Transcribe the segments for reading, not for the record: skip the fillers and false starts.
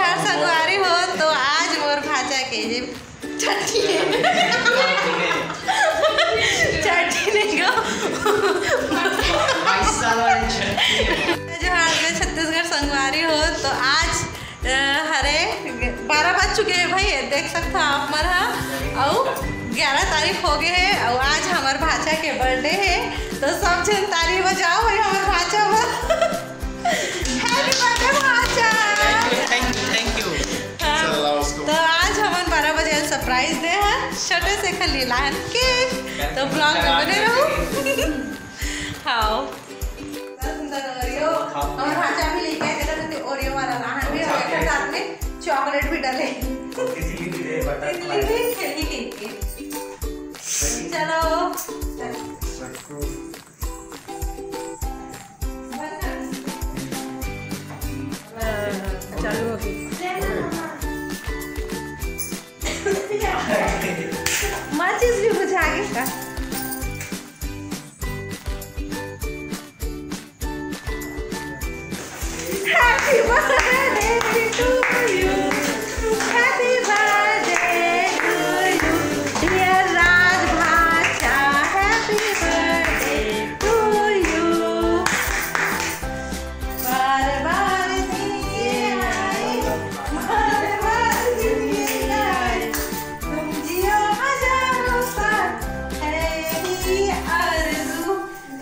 छत्तीसगढ़ संगवारी हो तो आज मोर भाचा के जे छठी नहीं गो जोहार में छत्तीसगढ़ संगवारी हो तो आज हरे 12 बज चुके हैं भाई, देख सकते हो आप मन और 11 तारीख हो गए है और आज हमारे भाचा के बर्थडे है तो सब जन ताली बजाओ भाई हमारे भाचा हैप्पी बर्थडे भाचा। Thank you. तो आज हम 12 बजे सरप्राइज दे हैं छोटे से खाली लाहन के, तो ब्लॉग में बने रहो। हाँ ओरियो और भाचा भी लेके आए थे, ओरियो वाला लाहन भी और साथ में चॉकलेट भी डाले। चलो चालू हो गई माचिस भी बुझा गया। Happy birthday to you, happy birthday to you dear Raj भाचा, हैप्पी बर्थडे टू यू। बार बार दिए आए, बार बार दिए आए, तुम जियो हजारों साल है ही आरज़ू,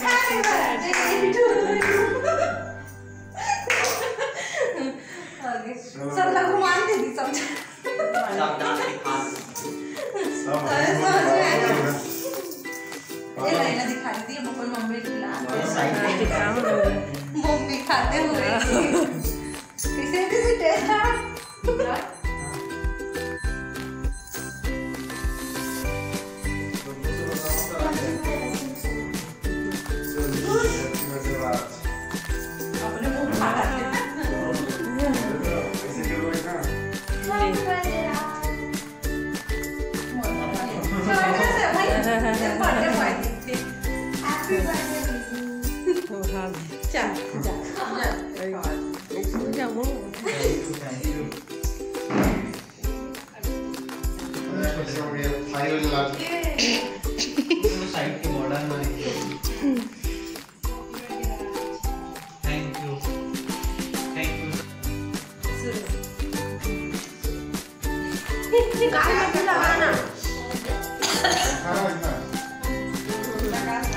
हैप्पी बर्थडे टू यू। सब लोग मानते थी सब ये लाइना दिखा दी थी मम्मी मम्मी मम्मी खाते हुए किसे टेस्ट था।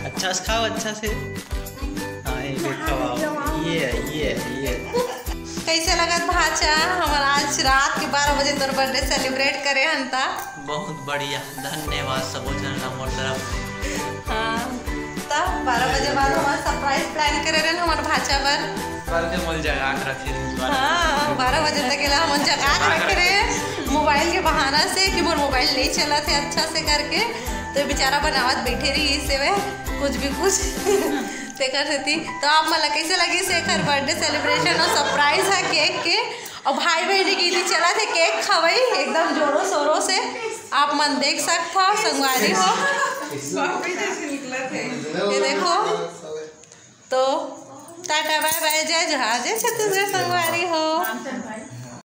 अच्छा से खाओ, अच्छा से। हाँ ये कैसे लगत भाचा हमारा आज रात के 12 बजे तोर बर्थडे सेलिब्रेट करे हंता। बहुत बढ़िया, धन्यवाद सब जन हमर तरफ। हाँ तब 12 बजे बाद हमारा सरप्राइज प्लान करे रहे हमारे भाचा पर मोल जगा के रखे। हाँ 12 बजे तक हम जगा के रखे रहे मोबाइल के बहाना से कि मोर मोबाइल नहीं चला थे अच्छा से करके, तो बेचारा बनावत बैठे रही इसे में कुछ भी कुछ कर थी। तो आप मतलब कैसे लगी शेखर बर्थडे सेलिब्रेशन और सरप्राइज है केक के, और भाई बहन की चला थे केक खवाई एकदम जोरों शोरों से, आप मन देख सकते हो संगवारी हो ये देखो। तो टाटा बाय बाय, जय जोहार, जय छत्तीसगढ़ संगवारी हो।